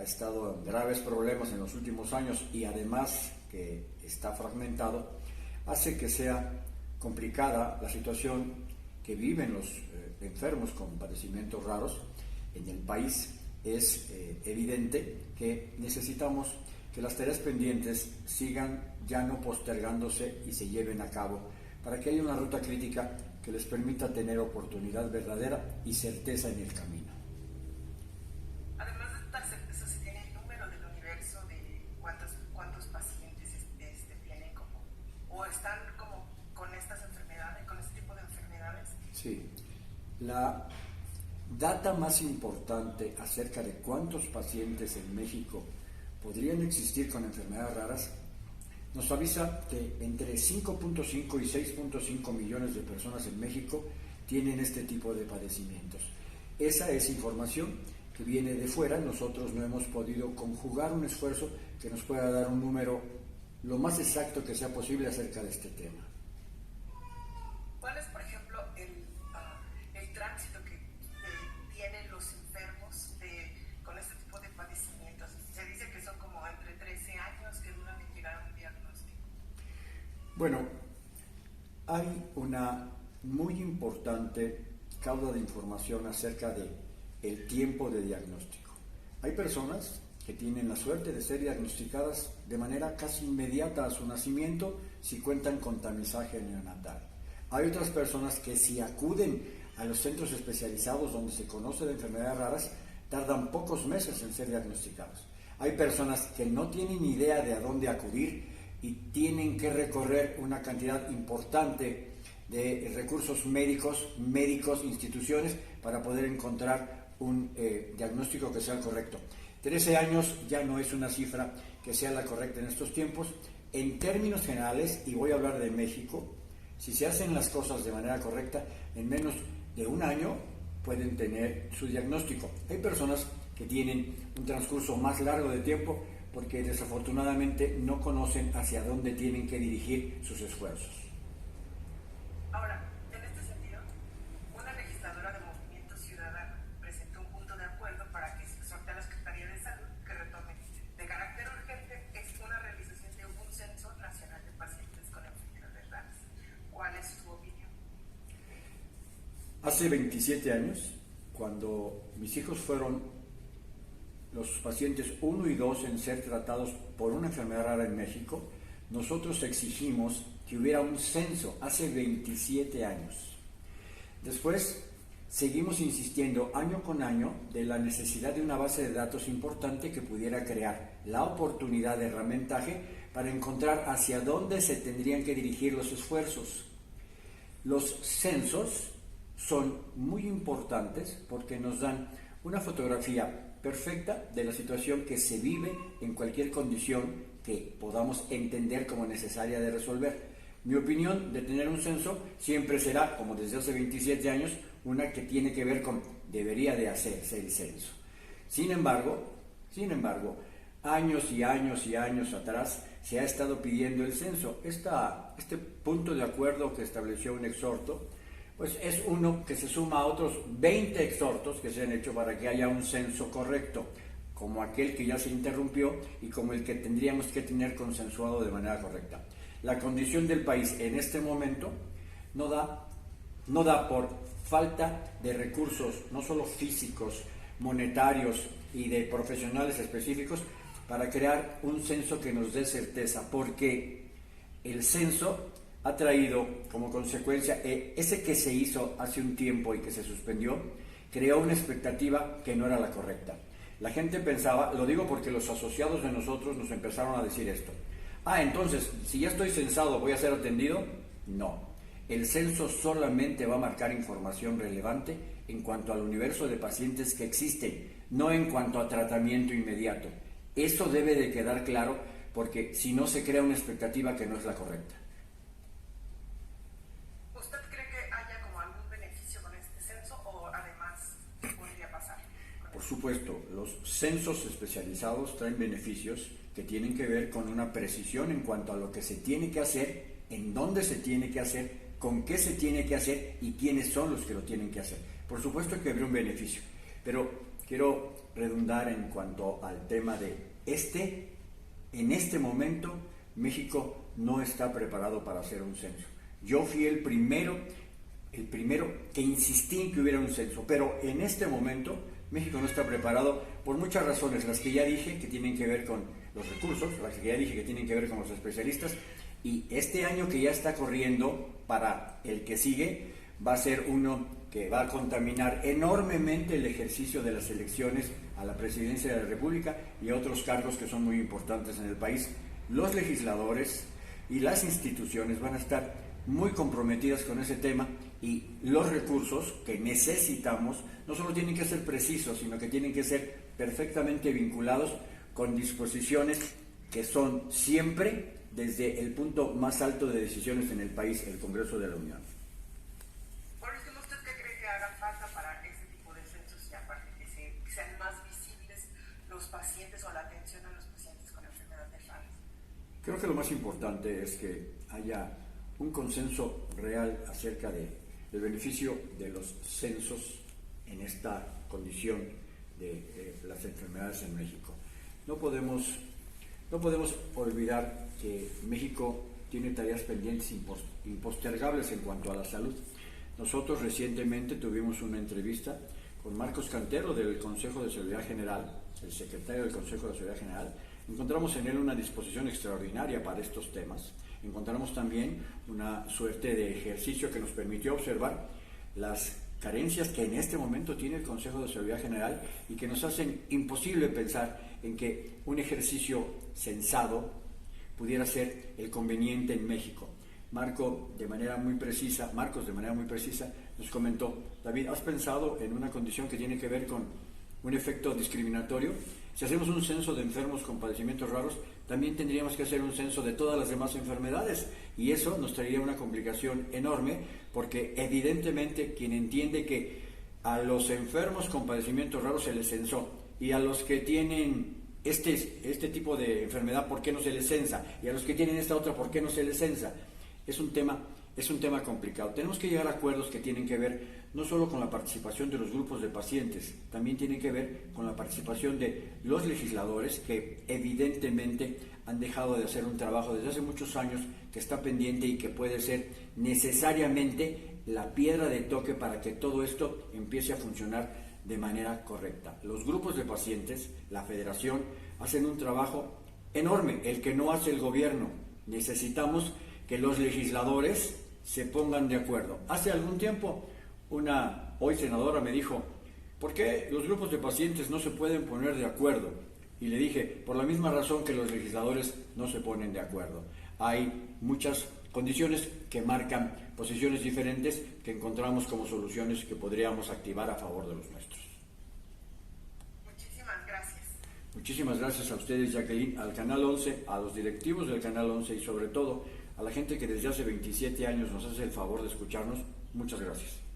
estado en graves problemas en los últimos años y además que está fragmentado, hace que sea complicada la situación que viven los enfermos con padecimientos raros en el país. Es evidente que necesitamos que las tareas pendientes sigan ya no postergándose y se lleven a cabo para que haya una ruta crítica que les permita tener oportunidad verdadera y certeza en el camino. Además de esta certeza, ¿se tiene el número del universo de cuántos pacientes tienen o están como con estas enfermedades, con este tipo de enfermedades? Sí, la data más importante acerca de cuántos pacientes en México podrían existir con enfermedades raras nos avisa que entre 5.5 y 6.5 millones de personas en México tienen este tipo de padecimientos. Esa es información que viene de fuera. Nosotros no hemos podido conjugar un esfuerzo que nos pueda dar un número lo más exacto que sea posible acerca de este tema. ¿Cuál es, por ejemplo, el tránsito que tienen los enfermos con este tipo de padecimientos? Se dice que son como entre 13 años que duran en llegar a un diagnóstico. Bueno, hay una muy importante causa de información acerca de el tiempo de diagnóstico. Hay personas que tienen la suerte de ser diagnosticadas de manera casi inmediata a su nacimiento si cuentan con tamizaje neonatal. Hay otras personas que si acuden a los centros especializados donde se conoce de enfermedades raras, tardan pocos meses en ser diagnosticados. Hay personas que no tienen idea de a dónde acudir y tienen que recorrer una cantidad importante de recursos médicos, instituciones, para poder encontrar un diagnóstico que sea el correcto. 13 años ya no es una cifra que sea la correcta en estos tiempos. En términos generales, y voy a hablar de México, si se hacen las cosas de manera correcta, en menos de un año pueden tener su diagnóstico. Hay personas que tienen un transcurso más largo de tiempo porque desafortunadamente no conocen hacia dónde tienen que dirigir sus esfuerzos. Ahora, en este sentido, una legisladora de Movimiento Ciudadano presentó un punto de acuerdo para que se exhorte a la Secretaría de Salud que retome de carácter urgente una realización de un censo nacional de pacientes con enfermedades raras. ¿Cuál es su opinión? Hace 27 años, cuando mis hijos fueron los pacientes 1 y 2 en ser tratados por una enfermedad rara en México, nosotros exigimos que hubiera un censo hace 27 años. Después, seguimos insistiendo año con año de la necesidad de una base de datos importante que pudiera crear la oportunidad de herramientaje para encontrar hacia dónde se tendrían que dirigir los esfuerzos. Los censos son muy importantes porque nos dan una fotografía perfecta de la situación que se vive en cualquier condición que podamos entender como necesaria de resolver. Mi opinión de tener un censo siempre será, como desde hace 27 años, una que tiene que ver con debería de hacerse el censo. Sin embargo, años y años y años atrás se ha estado pidiendo el censo. Este punto de acuerdo que estableció un exhorto, pues es uno que se suma a otros 20 exhortos que se han hecho para que haya un censo correcto, como aquel que ya se interrumpió y como el que tendríamos que tener consensuado de manera correcta. La condición del país en este momento no da por falta de recursos, no solo físicos, monetarios y de profesionales específicos, para crear un censo que nos dé certeza, porque el censo ha traído como consecuencia, ese que se hizo hace un tiempo y que se suspendió, creó una expectativa que no era la correcta. La gente pensaba, lo digo porque los asociados de nosotros nos empezaron a decir esto: entonces, si ya estoy censado, ¿voy a ser atendido? No. El censo solamente va a marcar información relevante en cuanto al universo de pacientes que existen, no en cuanto a tratamiento inmediato. Eso debe de quedar claro, porque si no se crea una expectativa que no es la correcta. ¿Usted cree que haya como algún beneficio con este censo o además qué podría pasar? Por supuesto, los censos especializados traen beneficios que tienen que ver con una precisión en cuanto a lo que se tiene que hacer, en dónde se tiene que hacer, con qué se tiene que hacer y quiénes son los que lo tienen que hacer. Por supuesto que habría un beneficio, pero quiero redundar en cuanto al tema de en este momento México no está preparado para hacer un censo. Yo fui el primero que insistí en que hubiera un censo, pero en este momento México no está preparado por muchas razones, las que ya dije que tienen que ver con los recursos, las que ya dije que tienen que ver con los especialistas, y este año que ya está corriendo para el que sigue va a ser uno que va a contaminar enormemente el ejercicio de las elecciones a la presidencia de la República y a otros cargos que son muy importantes en el país. Los legisladores y las instituciones van a estar muy comprometidas con ese tema, y los recursos que necesitamos no solo tienen que ser precisos, sino que tienen que ser perfectamente vinculados con disposiciones que son siempre desde el punto más alto de decisiones en el país, el Congreso de la Unión. Por último, ¿usted qué cree que haga falta para este tipo de censos, y aparte que sean más visibles los pacientes o la atención a los pacientes con enfermedad de Fabry? Creo que lo más importante es que haya un consenso real acerca del beneficio de los censos en esta condición de las enfermedades en México. No podemos olvidar que México tiene tareas pendientes impostergables en cuanto a la salud. Nosotros recientemente tuvimos una entrevista con Marcos Cantero del Consejo de Seguridad General, el secretario del Consejo de Seguridad General. Encontramos en él una disposición extraordinaria para estos temas. Encontramos también una suerte de ejercicio que nos permitió observar las carencias que en este momento tiene el Consejo de Seguridad General y que nos hacen imposible pensar en que un ejercicio sensado pudiera ser el conveniente en México. Marcos de manera muy precisa nos comentó: David, ¿has pensado en una condición que tiene que ver con un efecto discriminatorio? Si hacemos un censo de enfermos con padecimientos raros, también tendríamos que hacer un censo de todas las demás enfermedades, y eso nos traería una complicación enorme, porque evidentemente quien entiende que a los enfermos con padecimientos raros se les censó, y a los que tienen este tipo de enfermedad, ¿por qué no se les censa? Y a los que tienen esta otra, ¿por qué no se les censa? Es un tema complicado. Tenemos que llegar a acuerdos que tienen que ver no solo con la participación de los grupos de pacientes, también tienen que ver con la participación de los legisladores, que evidentemente han dejado de hacer un trabajo desde hace muchos años que está pendiente y que puede ser necesariamente la piedra de toque para que todo esto empiece a funcionar de manera correcta. Los grupos de pacientes, la federación, hacen un trabajo enorme, el que no hace el gobierno. Necesitamos que los legisladores se pongan de acuerdo. Hace algún tiempo una hoy senadora me dijo: ¿por qué los grupos de pacientes no se pueden poner de acuerdo? Y le dije: por la misma razón que los legisladores no se ponen de acuerdo. Hay muchas condiciones que marcan posiciones diferentes que encontramos como soluciones que podríamos activar a favor de los nuestros. Muchísimas gracias. Muchísimas gracias a ustedes, Jacqueline, al Canal 11, a los directivos del Canal 11 y sobre todo a la gente que desde hace 27 años nos hace el favor de escucharnos. Muchas gracias.